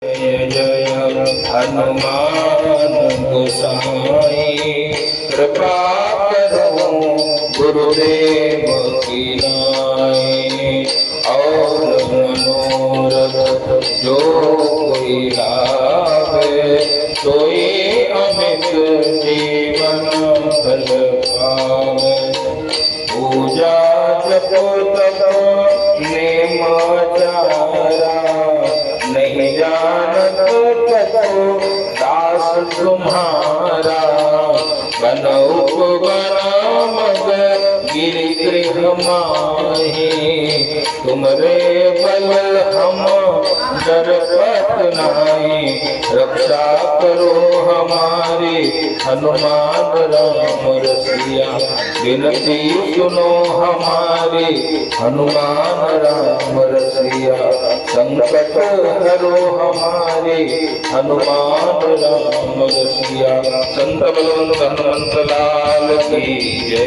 जय जय हनुमान गोसाई कृपा करो गुरुदेव की नाई। और मनोरथ जो कोई लावे सोई अमित जीवन फल पावे। पूजा जप तप नेम चारा नहीं जानत कछु दास तुम्हारा। बनऊ बना मग गिरि गृह माही तुमरे बल हम डरपत नाही। रक्षा करो हमारी हनुमान राम रसिया विनती सुनो हमारी हनुमान राम रसिया। संकट हरो हमारे हनुमान राम रसिया। संत बलवंत हनुमंत लाल की जय।